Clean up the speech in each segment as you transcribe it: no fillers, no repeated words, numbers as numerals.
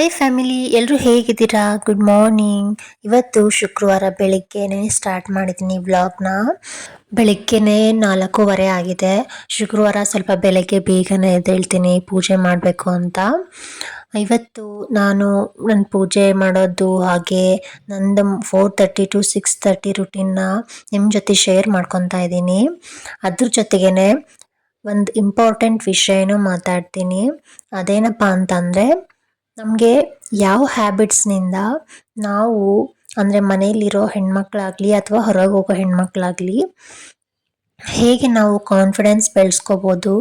Hi family, ಎಲ್ಲರೂ ಹೇಗಿದ್ದೀರಾ? Good morning. ಇವತ್ತು ಶುಕ್ರವಾರ ಬೆಳಿಗ್ಗೆನೇ ಸ್ಟಾರ್ಟ್ ಮಾಡಿದ್ದೀನಿ ವ್ಲಾಗ್ನ. ಬೆಳಿಗ್ಗೆನೇ 4:15 ಆಗಿದೆ. ಶುಕ್ರವಾರ ಸ್ವಲ್ಪ ಬೆಳಗ್ಗೆ ಬೇಗನೆ ಎದ್ದೇಳ್ತೀನಿ ಪೂಜೆ ಮಾಡಬೇಕು ಅಂತ. ಇವತ್ತು ನಾನು ನನ್ನ ಪೂಜೆ ಮಾಡೋದು ಹಾಗೆ ನಂದು 4:30 to 6:30 ರುಟೀನ್ನ ನಿಮ್ಮ ಜೊತೆ ಶೇರ್ ಮಾಡ್ಕೊತಾ ಇದ್ದೀನಿ. ಅದ್ರ ಜೊತೆಗೇ ಒಂದು ಇಂಪಾರ್ಟೆಂಟ್ ವಿಷಯನೂ ಮಾತಾಡ್ತೀನಿ. ಅದೇನಪ್ಪ ಅಂತಂದರೆ, ನಮಗೆ ಯಾವ ಹ್ಯಾಬಿಟ್ಸ್ನಿಂದ ನಾವು ಅಂದರೆ ಮನೆಯಲ್ಲಿರೋ ಹೆಣ್ಮಕ್ಳಾಗಲಿ ಅಥವಾ ಹೊರಗೆ ಹೋಗೋ ಹೆಣ್ಮಕ್ಳಾಗಲಿ ಹೇಗೆ ನಾವು ಕಾನ್ಫಿಡೆನ್ಸ್ ಬೆಳೆಸ್ಕೋಬೋದು,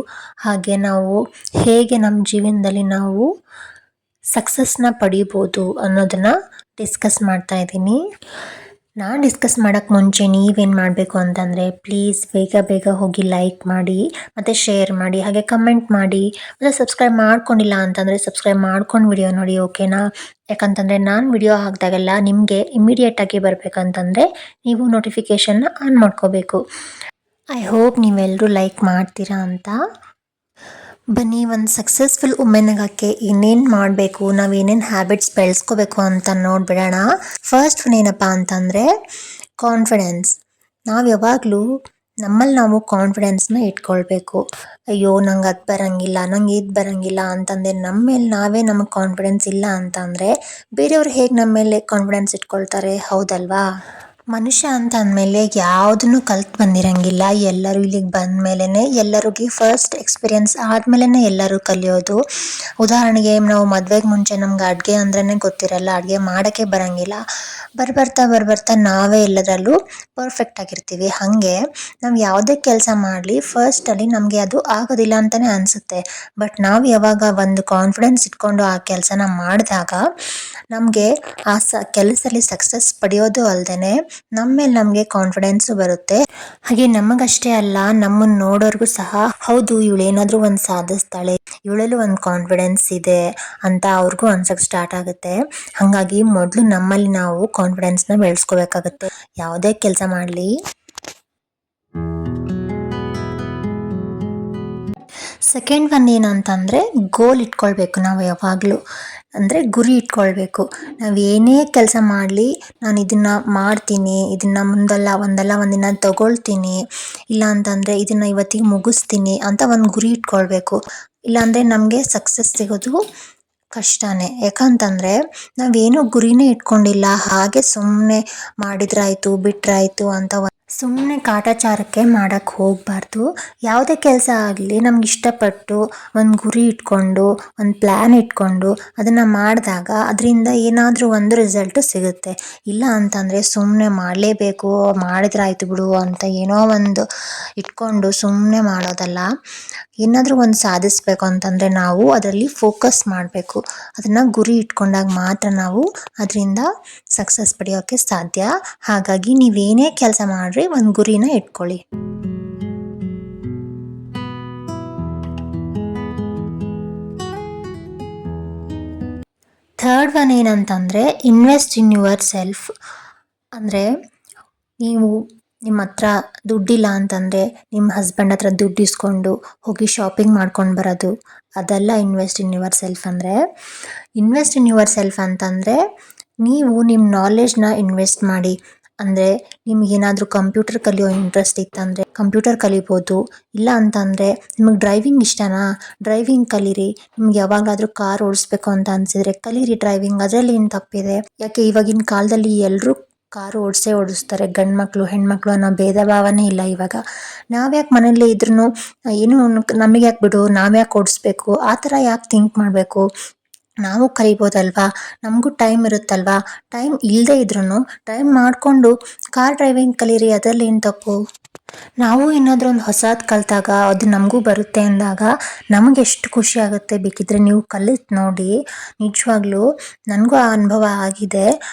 ಹಾಗೆ ನಾವು ಹೇಗೆ ನಮ್ಮ ಜೀವನದಲ್ಲಿ ನಾವು ಸಕ್ಸಸ್ನ ಪಡಿಬೋದು ಅನ್ನೋದನ್ನು ಡಿಸ್ಕಸ್ ಮಾಡ್ತಾ ಇದ್ದೀನಿ. ನಾನು ಡಿಸ್ಕಸ್ ಮಾಡೋಕ್ಕೆ ಮುಂಚೆ ನೀವೇನು ಮಾಡಬೇಕು ಅಂತಂದರೆ, ಪ್ಲೀಸ್ ಬೇಗ ಹೋಗಿ ಲೈಕ್ ಮಾಡಿ ಮತ್ತು ಶೇರ್ ಮಾಡಿ, ಹಾಗೆ ಕಮೆಂಟ್ ಮಾಡಿ, ಮತ್ತು ಸಬ್ಸ್ಕ್ರೈಬ್ ಮಾಡ್ಕೊಂಡಿಲ್ಲ ಅಂತಂದರೆ ಸಬ್ಸ್ಕ್ರೈಬ್ ಮಾಡ್ಕೊಂಡು ವಿಡಿಯೋ ನೋಡಿ, ಓಕೆನಾ? ಯಾಕಂತಂದರೆ ನಾನು ವಿಡಿಯೋ ಹಾಕಿದಾಗೆಲ್ಲ ನಿಮಗೆ ಇಮಿಡಿಯೇಟಾಗಿ ಬರಬೇಕಂತಂದರೆ ನೀವು ನೋಟಿಫಿಕೇಷನ್ನ ಆನ್ ಮಾಡ್ಕೋಬೇಕು. ಐ ಹೋಪ್ ನೀವೆಲ್ಲರೂ ಲೈಕ್ ಮಾಡ್ತೀರಾ ಅಂತ. ಬನ್ನಿ, ಒಂದು ಸಕ್ಸಸ್ಫುಲ್ ವುಮೆನ್ ಆಗೋಕ್ಕೆ ಏನೇನು ಮಾಡಬೇಕು, ನಾವು ಏನೇನು ಹ್ಯಾಬಿಟ್ಸ್ ಬೆಳೆಸ್ಕೋಬೇಕು ಅಂತ ನೋಡಿಬಿಡೋಣ. ಫಸ್ಟ್ ಏನಪ್ಪ ಅಂತಂದರೆ ಕಾನ್ಫಿಡೆನ್ಸ್. ನಾವು ಯಾವಾಗಲೂ ನಮ್ಮಲ್ಲಿ ನಾವು ಕಾನ್ಫಿಡೆನ್ಸ್ನ ಇಟ್ಕೊಳ್ಬೇಕು. ಅಯ್ಯೋ ನಂಗೆ ಅದು ಬರೋಂಗಿಲ್ಲ, ನಂಗೆ ಇದು ಬರೋಂಗಿಲ್ಲ ಅಂತಂದರೆ ನಮ್ಮ ಮೇಲೆ ನಮಗೆ ಕಾನ್ಫಿಡೆನ್ಸ್ ಇಲ್ಲ ಅಂತಂದರೆ ಬೇರೆಯವ್ರು ಹೇಗೆ ನಮ್ಮ ಮೇಲೆ ಕಾನ್ಫಿಡೆನ್ಸ್ ಇಟ್ಕೊಳ್ತಾರೆ, ಹೌದಲ್ವಾ? ಮನುಷ್ಯ ಅಂತ ಅಂದಮೇಲೆ ಯಾವುದನ್ನು ಕಲ್ತು ಬಂದಿರಂಗಿಲ್ಲ. ಎಲ್ಲರೂ ಇಲ್ಲಿಗೆ ಬಂದ ಮೇಲೇ ಎಲ್ಲರಿಗೂ ಫಸ್ಟ್ ಎಕ್ಸ್ಪೀರಿಯನ್ಸ್ ಆದಮೇಲೆ ಎಲ್ಲರೂ ಕಲಿಯೋದು. ಉದಾಹರಣೆಗೆ ನಾವು ಮದುವೆಗೆ ಮುಂಚೆ ನಮ್ಗೆ ಅಡುಗೆ ಅಂದ್ರೇ ಗೊತ್ತಿರಲ್ಲ, ಅಡುಗೆ ಮಾಡೋಕ್ಕೆ ಬರೋಂಗಿಲ್ಲ. ಬರ್ಬರ್ತಾ ನಾವೇ ಎಲ್ಲದರಲ್ಲೂ ಪರ್ಫೆಕ್ಟ್ ಆಗಿರ್ತೀವಿ. ಹಾಗೆ ನಾವು ಯಾವುದೇ ಕೆಲಸ ಮಾಡಲಿ ಫಸ್ಟಲ್ಲಿ ನಮಗೆ ಅದು ಆಗೋದಿಲ್ಲ ಅಂತಲೇ ಅನಿಸುತ್ತೆ. ಬಟ್ ನಾವು ಯಾವಾಗ ಒಂದು ಕಾನ್ಫಿಡೆನ್ಸ್ ಇಟ್ಕೊಂಡು ಆ ಕೆಲಸನ ಮಾಡಿದಾಗ ನಮಗೆ ಆ ಕೆಲಸದಲ್ಲಿ ಸಕ್ಸಸ್ ಪಡೆಯೋದು ಅಲ್ಲದೆ ನಮ್ಮ ಮೇಲೆ ನಮಗೆ ಕಾನ್ಫಿಡೆನ್ಸು ಬರುತ್ತೆ. ಹಾಗೆ ನಮಗಷ್ಟೇ ಅಲ್ಲ, ನಮ್ಮನ್ನು ನೋಡೋರ್ಗೂ ಸಹ ಹೌದು ಇವಳೇನಾದರೂ ಒಂದು ಸಾಧಿಸ್ತಾಳೆ, ಇವಳಲ್ಲೂ ಒಂದು ಕಾನ್ಫಿಡೆನ್ಸ್ ಇದೆ ಅಂತ ಅವ್ರಿಗೂ ಅನ್ಸೋಕ್ಕೆ ಸ್ಟಾರ್ಟ್ ಆಗುತ್ತೆ. ಹಾಗಾಗಿ ಮೊದಲು ನಮ್ಮಲ್ಲಿ ನಾವು ಕಾನ್ಫಿಡೆನ್ಸ್ನ ಬೆಳೆಸ್ಕೋಬೇಕಾಗುತ್ತೆ ಯಾವುದೇ ಕೆಲಸ ಮಾಡಲಿ. ಸೆಕೆಂಡ್ ಒನ್ ಏನಂತಂದರೆ ಗೋಲ್ ಇಟ್ಕೊಳ್ಬೇಕು. ನಾವು ಯಾವಾಗಲೂ ಅಂದರೆ ಗುರಿ ಇಟ್ಕೊಳ್ಬೇಕು. ನಾವು ಏನೇ ಕೆಲಸ ಮಾಡಲಿ, ನಾನು ಇದನ್ನು ಮಾಡ್ತೀನಿ, ಇದನ್ನು ಒಂದಲ್ಲ ಒಂದಿನ ತಗೊಳ್ತೀನಿ, ಇಲ್ಲ ಅಂತಂದರೆ ಇದನ್ನು ಇವತ್ತಿಗೆ ಮುಗಿಸ್ತೀನಿ ಅಂತ ಒಂದು ಗುರಿ ಇಟ್ಕೊಳ್ಬೇಕು. ಇಲ್ಲಾಂದರೆ ನಮಗೆ ಸಕ್ಸಸ್ ಸಿಗೋದು ಕಷ್ಟನೇ. ಯಾಕಂತಂದರೆ ನಾವೇನೋ ಗುರಿನೇ ಇಟ್ಕೊಂಡಿಲ್ಲ, ಹಾಗೆ ಸುಮ್ಮನೆ ಮಾಡಿದ್ರಾಯ್ತು ಬಿಟ್ರಾಯ್ತು ಅಂತ ಸುಮ್ಮನೆ ಕಾಟಾಚಾರಕ್ಕೆ ಮಾಡೋಕ್ಕೆ ಹೋಗಬಾರ್ದು. ಯಾವುದೇ ಕೆಲಸ ಆಗಲಿ ನಮ್ಗೆ ಇಷ್ಟಪಟ್ಟು ಒಂದು ಗುರಿ ಇಟ್ಕೊಂಡು ಒಂದು ಪ್ಲ್ಯಾನ್ ಇಟ್ಕೊಂಡು ಅದನ್ನು ಮಾಡಿದಾಗ ಅದರಿಂದ ಏನಾದರೂ ಒಂದು ರಿಸಲ್ಟು ಸಿಗುತ್ತೆ. ಇಲ್ಲ ಅಂತಂದರೆ ಸುಮ್ಮನೆ ಮಾಡಲೇಬೇಕು, ಮಾಡಿದ್ರಾಯ್ತು ಬಿಡು ಅಂತ ಏನೋ ಒಂದು ಇಟ್ಕೊಂಡು ಸುಮ್ಮನೆ ಮಾಡೋದಲ್ಲ. ಏನಾದರೂ ಒಂದು ಸಾಧಿಸಬೇಕು ಅಂತಂದರೆ ನಾವು ಅದರಲ್ಲಿ ಫೋಕಸ್ ಮಾಡಬೇಕು. ಅದನ್ನು ಗುರಿ ಇಟ್ಕೊಂಡಾಗ ಮಾತ್ರ ನಾವು ಅದರಿಂದ ಸಕ್ಸಸ್ ಪಡೆಯೋಕ್ಕೆ ಸಾಧ್ಯ. ಹಾಗಾಗಿ ನೀವೇನೇ ಕೆಲಸ ಮಾಡಿರಿ ಒಂದು ಗುರಿನ ಇಟ್ಕೊಳ್ಳಿ. ಥರ್ಡ್ ಒನ್ ಏನಂತಂದರೆ ಇನ್ವೆಸ್ಟ್ ಇನ್ ಯುವರ್ ಸೆಲ್ಫ್. ಅಂದರೆ ನೀವು ನಿಮ್ಮ ಹತ್ರ ದುಡ್ಡಿಲ್ಲ ಅಂತಂದರೆ ನಿಮ್ಮ ಹಸ್ಬೆಂಡ್ ಹತ್ರ ದುಡ್ಡು ಇಸ್ಕೊಂಡು ಹೋಗಿ ಶಾಪಿಂಗ್ ಮಾಡ್ಕೊಂಡು ಬರೋದು, ಅದೆಲ್ಲ ಇನ್ವೆಸ್ಟ್ ಇನ್ ಯುವರ್ ಸೆಲ್ಫ್. ಅಂದರೆ ಇನ್ವೆಸ್ಟ್ ಇನ್ ಯುವರ್ ಸೆಲ್ಫ್ ಅಂತಂದರೆ ನೀವು ನಿಮ್ಮ ನಾಲೆಡ್ಜ್ನ ಇನ್ವೆಸ್ಟ್ ಮಾಡಿ. ಅಂದರೆ ನಿಮಗೇನಾದರೂ ಕಂಪ್ಯೂಟರ್ ಕಲಿಯೋ ಇಂಟ್ರೆಸ್ಟ್ ಇತ್ತಂದರೆ ಕಂಪ್ಯೂಟರ್ ಕಲಿಬೋದು. ಇಲ್ಲ ಅಂತಂದರೆ ನಿಮಗೆ ಡ್ರೈವಿಂಗ್ ಇಷ್ಟನಾ, ಡ್ರೈವಿಂಗ್ ಕಲೀರಿ. ನಿಮ್ಗೆ ಯಾವಾಗಲಾದರೂ ಕಾರ್ ಓಡಿಸ್ಬೇಕು ಅಂತ ಅನಿಸಿದರೆ ಕಲೀರಿ ಡ್ರೈವಿಂಗ್, ಅದರಲ್ಲಿ ಏನು ತಪ್ಪಿದೆ? ಯಾಕೆ ಇವಾಗಿನ ಕಾಲದಲ್ಲಿ ಎಲ್ಲರೂ ಕಾರು ಓಡಿಸ್ತಾರೆ, ಗಂಡು ಮಕ್ಕಳು ಹೆಣ್ಮಕ್ಳು ಅನ್ನೋ ಭೇದ ಭಾವನೆ ಇಲ್ಲ. ಇವಾಗ ನಾವ್ಯಾಕೆ ಮನೇಲಿ ಇದ್ರೂ ಏನು ನಮಗೆ ಯಾಕೆ ಬಿಡು, ನಾವ್ಯಾಕೆ ಓಡಿಸ್ಬೇಕು, ಆ ಥರ ಯಾಕೆ ಥಿಂಕ್ ಮಾಡಬೇಕು? ನಾವು ಕಲಿಬೋದಲ್ವಾ, ನಮಗೂ ಟೈಮ್ ಇರುತ್ತಲ್ವಾ. ಟೈಮ್ ಇಲ್ಲದೆ ಇದ್ರೂ ಟೈಮ್ ಮಾಡಿಕೊಂಡು ಕಾರ್ ಡ್ರೈವಿಂಗ್ ಕಲೀರಿ, ಅದರಲ್ಲಿ ಏನು ತಪ್ಪು? ನಾವು ಏನಾದರೂ ಒಂದು ಹೊಸದು ಕಲಿತಾಗ ಅದು ನಮಗೂ ಬರುತ್ತೆ ಅಂದಾಗ ನಮಗೆ ಎಷ್ಟು ಖುಷಿ ಆಗುತ್ತೆ. ಬೇಕಿದ್ರೆ ನೀವು ಕಲಿತು ನೋಡಿ. ನಿಜವಾಗ್ಲೂ ನನಗೂ ಆ ಅನುಭವ ಆಗಿದೆ.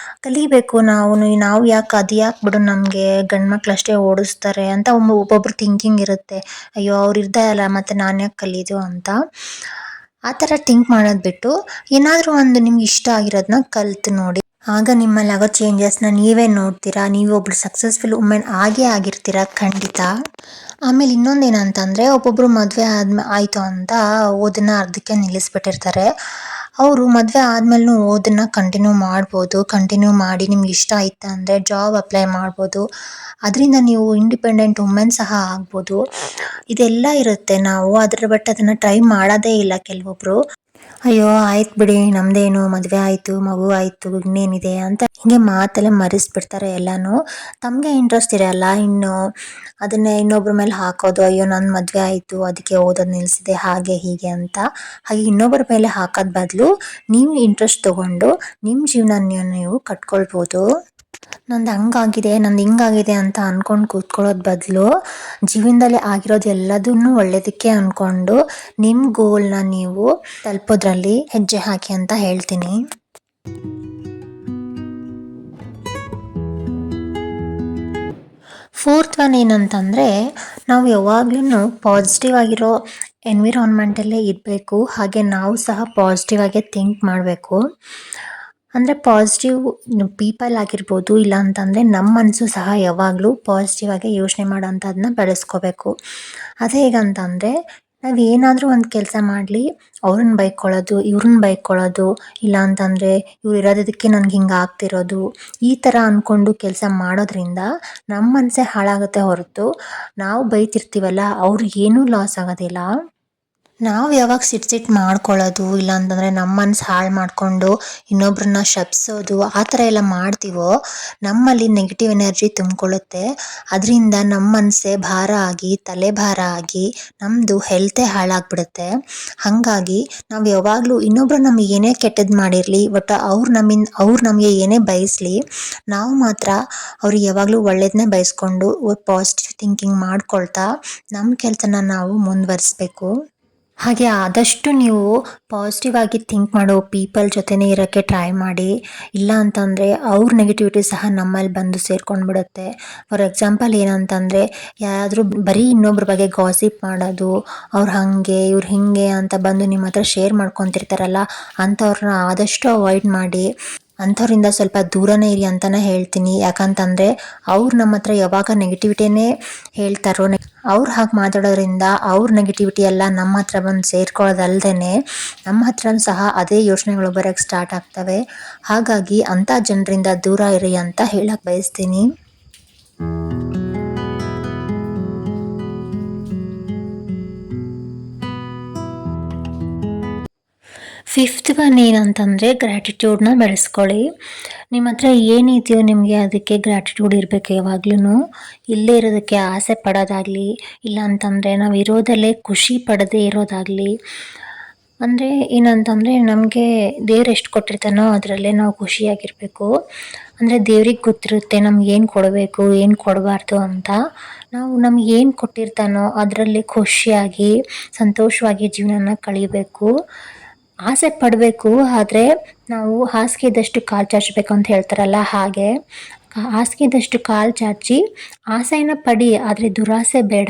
ಕಲಿಬೇಕು ನಾವು ಯಾಕೆ ಅದು ಯಾಕೆ ಬಿಡು, ನಮಗೆ ಗಂಡು ಮಕ್ಳು ಅಷ್ಟೇ ಓಡಿಸ್ತಾರೆ ಅಂತ ಒಬ್ಬೊಬ್ರು ಥಿಂಕಿಂಗ್ ಇರುತ್ತೆ. ಅಯ್ಯೋ ಅವ್ರು ಇರ್ತಾರಲ್ಲ ಮತ್ತು ನಾನು ಯಾಕೆ ಕಲೀದು ಅಂತ. ಆ ಥರ ಥಿಂಕ್ ಮಾಡೋದು ಬಿಟ್ಟು ಏನಾದರೂ ಒಂದು ನಿಮ್ಗೆ ಇಷ್ಟ ಆಗಿರೋದನ್ನ ಕಲಿತು ನೋಡಿ. ಆಗ ನಿಮ್ಮಲ್ಲಿ ಆಗೋ ಚೇಂಜಸ್ನ ನೀವೇ ನೋಡ್ತೀರಾ. ನೀವು ಒಬ್ಳು ಸಕ್ಸಸ್ಫುಲ್ ವುಮೆನ್ ಆಗಿರ್ತೀರ ಖಂಡಿತ. ಆಮೇಲೆ ಇನ್ನೊಂದೇನಂತಂದರೆ ಒಬ್ಬೊಬ್ಬರು ಮದುವೆ ಆಯಿತು ಅಂತ ಓದನ್ನ ಅರ್ಧಕ್ಕೆ ನಿಲ್ಲಿಸ್ಬಿಟ್ಟಿರ್ತಾರೆ. ಅವರು ಮದುವೆ ಆದ್ಮೇಲೂ ಓದನ್ನ ಕಂಟಿನ್ಯೂ ಮಾಡಿ ನಿಮ್ಗೆ ಇಷ್ಟ ಆಯ್ತಾ ಅಂದರೆ ಜಾಬ್ ಅಪ್ಲೈ ಮಾಡ್ಬೋದು. ಅದರಿಂದ ನೀವು ಇಂಡಿಪೆಂಡೆಂಟ್ ವುಮೆನ್ ಸಹ ಆಗ್ಬೋದು. ಇದೆಲ್ಲ ಇರುತ್ತೆ, ನಾವು ಬಟ್ ಅದನ್ನು ಟ್ರೈ ಮಾಡೋದೇ ಇಲ್ಲ ಕೆಲವೊಬ್ರು. ಅಯ್ಯೋ ಆಯ್ತು ಬಿಡಿ, ನಮ್ದೇನು ಮದುವೆ ಆಯಿತು, ಮಗು ಆಯಿತು, ಇನ್ನೇನಿದೆ ಅಂತ ಹಿಂಗೆ ಮಾತೆಲ್ಲ ಮರೆಸ್ಬಿಡ್ತಾರೆ ಎಲ್ಲನೂ. ತಮಗೆ ಇಂಟ್ರೆಸ್ಟ್ ಇರಲ್ಲ, ಇನ್ನು ಅದನ್ನೇ ಇನ್ನೊಬ್ರ ಮೇಲೆ ಹಾಕೋದು, ಅಯ್ಯೋ ನನ್ನ ಮದುವೆ ಆಯಿತು ಅದಕ್ಕೆ ಓದೋದು ನಿಲ್ಲಿಸಿದೆ ಹಾಗೆ ಹೀಗೆ ಅಂತ. ಹಾಗೆ ಇನ್ನೊಬ್ಬರ ಮೇಲೆ ಹಾಕೋದ್ ಬದಲು ನೀವು ಇಂಟ್ರೆಸ್ಟ್ ತೊಗೊಂಡು ನಿಮ್ಮ ಜೀವನ ನೀವು ಕಟ್ಕೊಳ್ಬೋದು. ನಂದು ಹಂಗಾಗಿದೆ, ನಂದು ಹಿಂಗಾಗಿದೆ ಅಂತ ಅಂದ್ಕೊಂಡು ಕೂತ್ಕೊಳ್ಳೋದು ಬದಲು ಜೀವನದಲ್ಲಿ ಆಗಿರೋದು ಎಲ್ಲದನ್ನೂ ಒಳ್ಳೆಯದಕ್ಕೆ ಅಂದ್ಕೊಂಡು ನಿಮ್ಮ ಗೋಲ್ನ ನೀವು ತಲುಪೋದ್ರಲ್ಲಿ ಹೆಜ್ಜೆ ಹಾಕಿ ಅಂತ ಹೇಳ್ತೀನಿ. ಫೋರ್ತ್ ಒನ್ ಏನಂತಂದರೆ, ನಾವು ಯಾವಾಗ್ಲೂ ಪಾಸಿಟಿವ್ ಆಗಿರೋ ಎನ್ವಿರಾನ್ಮೆಂಟಲ್ಲೇ ಇರಬೇಕು. ಹಾಗೆ ನಾವು ಸಹ ಪಾಸಿಟಿವ್ ಆಗೇ ಥಿಂಕ್ ಮಾಡಬೇಕು. ಅಂದರೆ ಪಾಸಿಟಿವ್ ಪೀಪಲ್ ಆಗಿರ್ಬೋದು, ಇಲ್ಲ ಅಂತಂದರೆ ನಮ್ಮ ಮನಸ್ಸು ಸಹ ಯಾವಾಗಲೂ ಪಾಸಿಟಿವ್ ಆಗಿ ಯೋಚನೆ ಮಾಡೋಂಥದ್ದನ್ನ ಬೆಳೆಸ್ಕೋಬೇಕು. ಅದು ಹೇಗಂತಂದರೆ, ನಾವು ಏನಾದರೂ ಒಂದು ಕೆಲಸ ಮಾಡಲಿ ಅವ್ರನ್ನ ಬೈಕೊಳ್ಳೋದು, ಇವ್ರನ್ನ ಬೈಕೊಳ್ಳೋದು, ಇಲ್ಲ ಅಂತಂದರೆ ಇವ್ರು ಇರೋದಕ್ಕೆ ನನಗೆ ಹಿಂಗೆ ಆಗ್ತಿರೋದು, ಈ ಥರ ಅಂದ್ಕೊಂಡು ಕೆಲಸ ಮಾಡೋದ್ರಿಂದ ನಮ್ಮ ಮನಸ್ಸೇ ಹಾಳಾಗುತ್ತೆ ಹೊರತು ನಾವು ಬೈತಿರ್ತೀವಲ್ಲ ಅವ್ರಿಗೆ ಏನೂ ಲಾಸ್ ಆಗೋದಿಲ್ಲ. ನಾವು ಯಾವಾಗ ಸಿಟ್ಟು ಮಾಡ್ಕೊಳ್ಳೋದು, ಇಲ್ಲ ಅಂತಂದರೆ ನಮ್ಮ ಮನಸ್ಸು ಹಾಳು ಮಾಡಿಕೊಂಡು ಇನ್ನೊಬ್ರನ್ನ ಶಪಿಸೋದು ಆ ಥರ ಎಲ್ಲ ಮಾಡ್ತೀವೋ ನಮ್ಮಲ್ಲಿ ನೆಗೆಟಿವ್ ಎನರ್ಜಿ ತುಂಬಿಕೊಳ್ಳುತ್ತೆ. ಅದರಿಂದ ನಮ್ಮ ಮನಸ್ಸೇ ಭಾರ ಆಗಿ ತಲೆ ಭಾರ ಆಗಿ ನಮ್ಮದು ಹೆಲ್ತೇ ಹಾಳಾಗ್ಬಿಡುತ್ತೆ. ಹಾಗಾಗಿ ನಾವು ಯಾವಾಗಲೂ ಇನ್ನೊಬ್ರು ನಮಗೆ ಏನೇ ಕೆಟ್ಟದ್ದು ಮಾಡಿರಲಿ, ಬಟ್ ಅವ್ರು ನಮಗೆ ಏನೇ ಬಯಸಲಿ, ನಾವು ಮಾತ್ರ ಅವ್ರಿಗೆ ಯಾವಾಗಲೂ ಒಳ್ಳೇದನ್ನೇ ಬಯಸ್ಕೊಂಡು ಪಾಸಿಟಿವ್ ಥಿಂಕಿಂಗ್ ಮಾಡ್ಕೊಳ್ತಾ ನಮ್ಮ ಕೆಲಸನ ನಾವು ಮುಂದುವರಿಸ್ಬೇಕು. ಹಾಗೆ ಆದಷ್ಟು ನೀವು ಪಾಸಿಟಿವ್ ಆಗಿ ಥಿಂಕ್ ಮಾಡೋ ಪೀಪಲ್ ಜೊತೆನೇ ಇರೋಕ್ಕೆ ಟ್ರೈ ಮಾಡಿ. ಇಲ್ಲ ಅಂತಂದರೆ ಅವ್ರ ನೆಗೆಟಿವಿಟಿ ಸಹ ನಮ್ಮಲ್ಲಿ ಬಂದು ಸೇರ್ಕೊಂಡ್ಬಿಡುತ್ತೆ. ಫಾರ್ ಎಕ್ಸಾಂಪಲ್ ಏನಂತಂದರೆ, ಯಾರಾದರೂ ಬರೀ ಇನ್ನೊಬ್ರ ಬಗ್ಗೆ ಗಾಸಿಪ್ ಮಾಡೋದು, ಅವ್ರು ಹಾಗೆ ಇವ್ರು ಹೀಗೆ ಅಂತ ಬಂದು ನಿಮ್ಮ ಹತ್ರ ಶೇರ್ ಮಾಡ್ಕೊತಿರ್ತಾರಲ್ಲ, ಅಂಥವ್ರನ್ನ ಆದಷ್ಟು ಅವಾಯ್ಡ್ ಮಾಡಿ. ಅಂಥವ್ರಿಂದ ಸ್ವಲ್ಪ ದೂರನೇ ಇರಿ ಅಂತಲೇ ಹೇಳ್ತೀನಿ. ಯಾಕಂತಂದರೆ ಅವ್ರು ನಮ್ಮ ಹತ್ರ ಯಾವಾಗ ನೆಗೆಟಿವಿಟಿನೇ ಹೇಳ್ತಾರೋ, ಅವ್ರು ಹಾಗೆ ಮಾತಾಡೋದ್ರಿಂದ ಅವ್ರ ನೆಗೆಟಿವಿಟಿ ಎಲ್ಲ ನಮ್ಮ ಹತ್ರ ಬಂದು ಸೇರ್ಕೊಳ್ಳೋದಲ್ದೇ ನಮ್ಮ ಹತ್ರ ಸಹ ಅದೇ ಯೋಚನೆಗಳು ಬರೋಕ್ಕೆ ಸ್ಟಾರ್ಟ್ ಆಗ್ತವೆ. ಹಾಗಾಗಿ ಅಂಥ ಜನರಿಂದ ದೂರ ಇರಿ ಅಂತ ಹೇಳಕ್ಕೆ ಬಯಸ್ತೀನಿ. ಫಿಫ್ತ್ ಒನ್ ಏನಂತಂದರೆ, ಗ್ರ್ಯಾಟಿಟ್ಯೂಡ್ನ ಬೆಳೆಸ್ಕೊಳ್ಳಿ. ನಿಮ್ಮ ಹತ್ರ ಏನಿದೆಯೋ ನಿಮಗೆ ಅದಕ್ಕೆ ಗ್ರ್ಯಾಟಿಟ್ಯೂಡ್ ಇರಬೇಕು ಯಾವಾಗ್ಲೂ. ಇಲ್ಲೇ ಇರೋದಕ್ಕೆ ಆಸೆ ಪಡೋದಾಗಲಿ, ಇಲ್ಲ ಅಂತಂದರೆ ನಾವು ಇರೋದಲ್ಲೇ ಖುಷಿ ಪಡದೇ ಇರೋದಾಗಲಿ. ಅಂದರೆ ಏನಂತಂದರೆ, ನಮಗೆ ದೇವ್ರು ಎಷ್ಟು ಕೊಟ್ಟಿರ್ತಾನೋ ಅದರಲ್ಲೇ ನಾವು ಖುಷಿಯಾಗಿರಬೇಕು. ಅಂದರೆ ದೇವ್ರಿಗೆ ಗೊತ್ತಿರುತ್ತೆ ನಮ್ಗೆ ಏನು ಕೊಡಬೇಕು ಏನು ಕೊಡಬಾರ್ದು ಅಂತ. ನಾವು ನಮ್ಗೆ ಏನು ಕೊಟ್ಟಿರ್ತಾನೋ ಅದರಲ್ಲಿ ಖುಷಿಯಾಗಿ ಸಂತೋಷವಾಗಿ ಜೀವನನ ಕಳೀಬೇಕು. ಆಸೆ ಪಡಬೇಕು, ಆದರೆ ನಾವು ಹಾಸಿಗೆ ಇದ್ದಷ್ಟು ಕಾಲು ಚಾಚಬೇಕು ಅಂತ ಹೇಳ್ತಾರಲ್ಲ, ಹಾಗೆ ಹಾಸಿಗೆ ಇದ್ದಷ್ಟು ಕಾಲು ಚಾಚಿ ಆಸೆನ ಪಡಿ, ಆದರೆ ದುರಾಸೆ ಬೇಡ.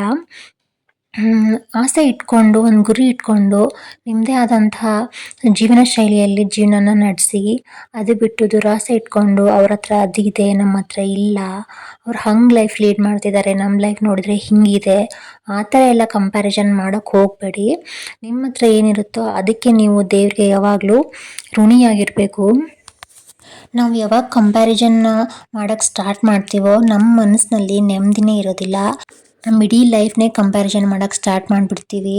ಆಸೆ ಇಟ್ಕೊಂಡು ಒಂದು ಗುರಿ ಇಟ್ಕೊಂಡು ನಿಮ್ಮದೇ ಆದಂತಹ ಜೀವನ ಶೈಲಿಯಲ್ಲಿ ಜೀವನನ ನಡೆಸಿ. ಅದು ಬಿಟ್ಟು ದುರಾಸೆ ಇಟ್ಕೊಂಡು ಅವ್ರ ಹತ್ರ ಅದಿದೆ ನಮ್ಮ ಹತ್ರ ಇಲ್ಲ, ಅವ್ರು ಹಂಗೆ ಲೈಫ್ ಲೀಡ್ ಮಾಡ್ತಿದ್ದಾರೆ, ನಮ್ಮ ಲೈಫ್ ನೋಡಿದರೆ ಹಿಂಗಿದೆ, ಆ ಥರ ಎಲ್ಲ ಕಂಪ್ಯಾರಿಸನ್ ಮಾಡೋಕ್ಕೆ ಹೋಗಬೇಡಿ. ನಿಮ್ಮ ಹತ್ರ ಏನಿರುತ್ತೋ ಅದಕ್ಕೆ ನೀವು ದೇವ್ರಿಗೆ ಯಾವಾಗಲೂ ಋಣಿಯಾಗಿರಬೇಕು. ನಾವು ಯಾವಾಗ ಕಂಪ್ಯಾರಿಸನ್ನ ಮಾಡೋಕ್ಕೆ ಸ್ಟಾರ್ಟ್ ಮಾಡ್ತೀವೋ ನಮ್ಮ ಮನಸ್ಸಿನಲ್ಲಿ ನೆಮ್ಮದಿನೇ ಇರೋದಿಲ್ಲ. ನಮ್ಮ ಇಡೀ ಲೈಫ್ನೇ ಕಂಪ್ಯಾರಿಸನ್ ಮಾಡೋಕ್ಕೆ ಸ್ಟಾರ್ಟ್ ಮಾಡಿಬಿಡ್ತೀವಿ.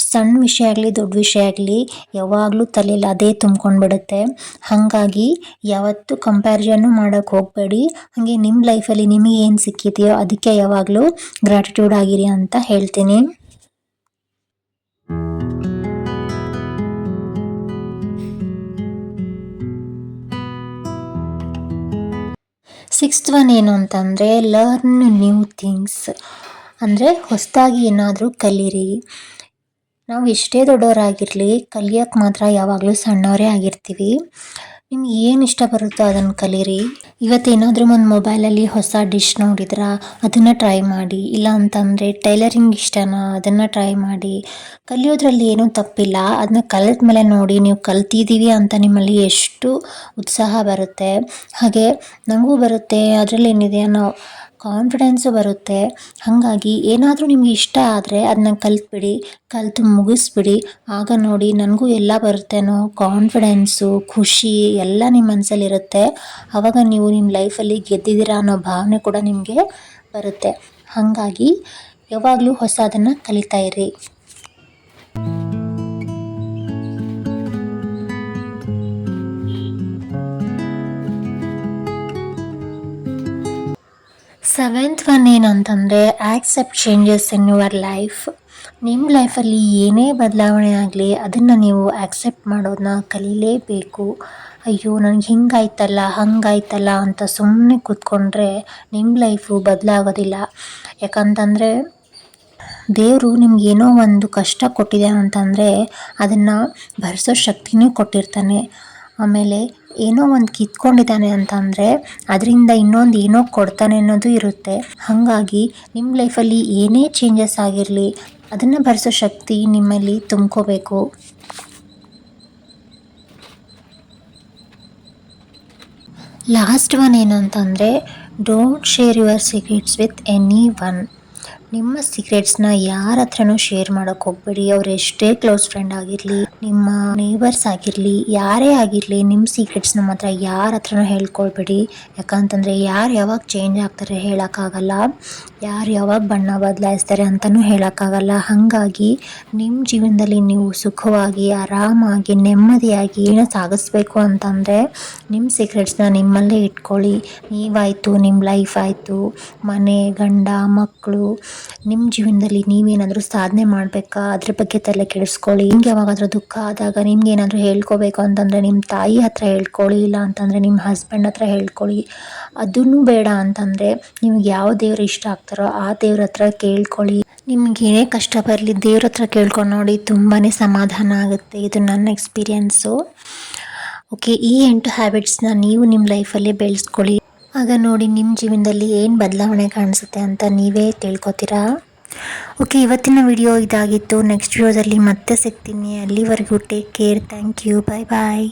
ಸಣ್ಣ ವಿಷಯ ಆಗಲಿ ದೊಡ್ಡ ವಿಷಯ ಆಗಲಿ ಯಾವಾಗಲೂ ತಲೆಯಲ್ಲಿ ಅದೇ ತುಂಬ್ಕೊಂಡ್ಬಿಡುತ್ತೆ. ಹಾಗಾಗಿ ಯಾವತ್ತೂ ಕಂಪ್ಯಾರಿಸನ್ನು ಮಾಡೋಕ್ಕೆ ಹೋಗಬೇಡಿ. ಹಾಗೆ ನಿಮ್ಮ ಲೈಫಲ್ಲಿ ನಿಮಗೆ ಏನು ಸಿಕ್ಕಿದೆಯೋ ಅದಕ್ಕೆ ಯಾವಾಗಲೂ ಗ್ರ್ಯಾಟಿಟ್ಯೂಡ್ ಆಗಿರಿ ಅಂತ ಹೇಳ್ತೀನಿ. ಸಿಕ್ಸ್ತ್ ಒನ್ ಏನು ಅಂತಂದರೆ, ಲರ್ನ್ ನ್ಯೂ ಥಿಂಗ್ಸ್. ಅಂದರೆ ಹೊಸದಾಗಿ ಏನಾದರೂ ಕಲೀರಿ. ನಾವು ಎಷ್ಟೇ ದೊಡ್ಡವರಾಗಿರಲಿ ಕಲಿಯೋಕ್ಕೆ ಮಾತ್ರ ಯಾವಾಗಲೂ ಸಣ್ಣವರೇ ಆಗಿರ್ತೀವಿ. ನಿಮ್ಗೆ ಏನು ಇಷ್ಟ ಬರುತ್ತೋ ಅದನ್ನು ಕಲೀರಿ. ಇವತ್ತೇನಾದರೂ ಒಂದು ಮೊಬೈಲಲ್ಲಿ ಹೊಸ ಡಿಶ್ ನೋಡಿದ್ರಾ ಅದನ್ನು ಟ್ರೈ ಮಾಡಿ. ಇಲ್ಲ ಅಂತಂದರೆ ಟೈಲರಿಂಗ್ ಇಷ್ಟನಾ ಅದನ್ನು ಟ್ರೈ ಮಾಡಿ. ಕಲಿಯೋದ್ರಲ್ಲಿ ಏನೂ ತಪ್ಪಿಲ್ಲ. ಅದನ್ನ ಕಲಿತ ಮೇಲೆ ನೋಡಿ, ನೀವು ಕಲ್ತಿದ್ದೀವಿ ಅಂತ ನಿಮ್ಮಲ್ಲಿ ಎಷ್ಟು ಉತ್ಸಾಹ ಬರುತ್ತೆ. ಹಾಗೆ ನನಗೂ ಬರುತ್ತೆ, ಅದರಲ್ಲಿ ಏನಿದೆ ಅನ್ನೋ ಕಾನ್ಫಿಡೆನ್ಸು ಬರುತ್ತೆ. ಹಾಗಾಗಿ ಏನಾದರೂ ನಿಮ್ಗೆ ಇಷ್ಟ ಆದರೆ ಅದನ್ನ ಕಲಿತು ಮುಗಿಸ್ಬಿಡಿ. ಆಗ ನೋಡಿ ನನಗೂ ಎಲ್ಲ ಬರುತ್ತೆ ಅನ್ನೋ ಕಾನ್ಫಿಡೆನ್ಸು, ಖುಷಿ ಎಲ್ಲ ನಿಮ್ಮ ಮನಸ್ಸಲ್ಲಿರುತ್ತೆ. ಆವಾಗ ನೀವು ನಿಮ್ಮ ಲೈಫಲ್ಲಿ ಗೆದ್ದಿದ್ದೀರಾ ಅನ್ನೋ ಭಾವನೆ ಕೂಡ ನಿಮಗೆ ಬರುತ್ತೆ. ಹಾಗಾಗಿ ಯಾವಾಗಲೂ ಹೊಸದನ್ನು ಕಲಿತಾ ಇರಿ. ಸೆವೆಂತ್ ಒನ್ ಏನಂತಂದರೆ accept changes in your life. ನಿಮ್ಮ ಲೈಫಲ್ಲಿ ಏನೇ ಬದಲಾವಣೆ ಆಗಲಿ ಅದನ್ನು ನೀವು ಆಕ್ಸೆಪ್ಟ್ ಮಾಡೋದನ್ನ ಕಲೀಲೇಬೇಕು. ಅಯ್ಯೋ ನನಗೆ ಹಿಂಗಾಯ್ತಲ್ಲ ಹಂಗಾಯ್ತಲ್ಲ ಅಂತ ಸುಮ್ಮನೆ ಕೂತ್ಕೊಂಡ್ರೆ ನಿಮ್ಮ ಲೈಫು ಬದಲಾಗೋದಿಲ್ಲ. ಯಾಕಂತಂದರೆ ದೇವರು ನಿಮ್ಗೇನೋ ಒಂದು ಕಷ್ಟ ಕೊಟ್ಟಿದೆ ಅಂತಂದರೆ ಅದನ್ನು ಭರಿಸೋ ಶಕ್ತಿನೂ ಕೊಟ್ಟಿರ್ತಾನೆ. ಆಮೇಲೆ ಏನೋ ಒಂದು ಕಿತ್ಕೊಂಡಿದ್ದಾನೆ ಅಂತಂದರೆ ಅದರಿಂದ ಇನ್ನೊಂದು ಏನೋ ಕೊಡ್ತಾನೆ ಅನ್ನೋದು ಇರುತ್ತೆ. ಹಾಗಾಗಿ ನಿಮ್ಮ ಲೈಫಲ್ಲಿ ಏನೇ ಚೇಂಜಸ್ ಆಗಿರಲಿ ಅದನ್ನು ಭರಿಸೋ ಶಕ್ತಿ ನಿಮ್ಮಲ್ಲಿ ತುಂಬ್ಕೋಬೇಕು. ಲಾಸ್ಟ್ ಒನ್ ಏನಂತಂದರೆ don't share your secrets with any one. ನಿಮ್ಮ ಸೀಕ್ರೆಟ್ಸ್ನ ಯಾರ ಹತ್ರನೂ ಶೇರ್ ಮಾಡೋಕ್ಕೆ ಹೋಗ್ಬೇಡಿ. ಅವ್ರು ಎಷ್ಟೇ ಕ್ಲೋಸ್ ಫ್ರೆಂಡ್ ಆಗಿರಲಿ, ನಿಮ್ಮ ನೇಬರ್ಸ್ ಆಗಿರಲಿ, ಯಾರೇ ಆಗಿರಲಿ, ನಿಮ್ಮ ಸೀಕ್ರೆಟ್ಸ್ನ ಮಾತ್ರ ಯಾರ ಹತ್ರನೂ ಹೇಳ್ಕೊಳ್ಬೇಡಿ. ಯಾಕಂತಂದರೆ ಯಾರು ಯಾವಾಗ ಚೇಂಜ್ ಆಗ್ತಾರೆ ಹೇಳೋಕ್ಕಾಗಲ್ಲ, ಯಾರು ಯಾವಾಗ ಬಣ್ಣ ಬದಲಾಯಿಸ್ತಾರೆ ಅಂತಲೂ ಹೇಳೋಕ್ಕಾಗಲ್ಲ. ಹಾಗಾಗಿ ನಿಮ್ಮ ಜೀವನದಲ್ಲಿ ನೀವು ಸುಖವಾಗಿ ಆರಾಮಾಗಿ ನೆಮ್ಮದಿಯಾಗಿ ಏನೋ ಸಾಗಿಸ್ಬೇಕು ಅಂತಂದರೆ ನಿಮ್ಮ ಸೀಕ್ರೆಟ್ಸ್ನ ನಿಮ್ಮಲ್ಲೇ ಇಟ್ಕೊಳ್ಳಿ. ನೀವಾಯಿತು, ನಿಮ್ಮ ಲೈಫ್ ಆಯಿತು, ಮನೆ, ಗಂಡ, ಮಕ್ಕಳು, ನಿಮ್ಮ ಜೀವನದಲ್ಲಿ ನೀವೇನಾದರೂ ಸಾಧನೆ ಮಾಡಬೇಕಾ ಅದ್ರ ಬಗ್ಗೆ ತಲೆ ಕೆಡಿಸ್ಕೊಳ್ಳಿ. ನಿಮ್ಗೆ ಯಾವಾಗಾದರೂ ದುಃಖ ಆದಾಗ ನಿಮ್ಗೆ ಏನಾದರೂ ಹೇಳ್ಕೋಬೇಕು ಅಂತಂದರೆ ನಿಮ್ಮ ತಾಯಿ ಹತ್ರ ಹೇಳ್ಕೊಳ್ಳಿ, ಇಲ್ಲ ಅಂತಂದರೆ ನಿಮ್ಮ ಹಸ್ಬೆಂಡ್ ಹತ್ರ ಹೇಳ್ಕೊಳ್ಳಿ. ಅದನ್ನು ಬೇಡ ಅಂತಂದರೆ ನಿಮ್ಗೆ ಯಾವ ದೇವ್ರು ಇಷ್ಟ ಆಗ್ತಾರೋ ಆ ದೇವ್ರ ಹತ್ರ ಕೇಳ್ಕೊಳ್ಳಿ. ನಿಮ್ಗೆ ಏನೇ ಕಷ್ಟ ಬರಲಿ ದೇವ್ರ ಹತ್ರ ಕೇಳ್ಕೊಂಡು ನೋಡಿ, ತುಂಬಾ ಸಮಾಧಾನ ಆಗುತ್ತೆ. ಇದು ನನ್ನ ಎಕ್ಸ್ಪೀರಿಯೆನ್ಸು. ಓಕೆ, ಈ 8 ಹ್ಯಾಬಿಟ್ಸ್ನ ನೀವು ನಿಮ್ಮ ಲೈಫಲ್ಲಿ ಬೆಳೆಸ್ಕೊಳ್ಳಿ. ಆಗ ನೋಡಿ ನಿಮ್ಮ ಜೀವನದಲ್ಲಿ ಏನು ಬದಲಾವಣೆ ಕಾಣಿಸುತ್ತೆ ಅಂತ ನೀವೇ ತಿಳ್ಕೊತೀರಾ. ಓಕೆ, ಇವತ್ತಿನ ವಿಡಿಯೋ ಇದಾಗಿತ್ತು. ನೆಕ್ಸ್ಟ್ ವಿಡಿಯೋದಲ್ಲಿ ಮತ್ತೆ ಸಿಗ್ತೀನಿ. ಅಲ್ಲಿವರೆಗೂ take care. Thank you. Bye bye.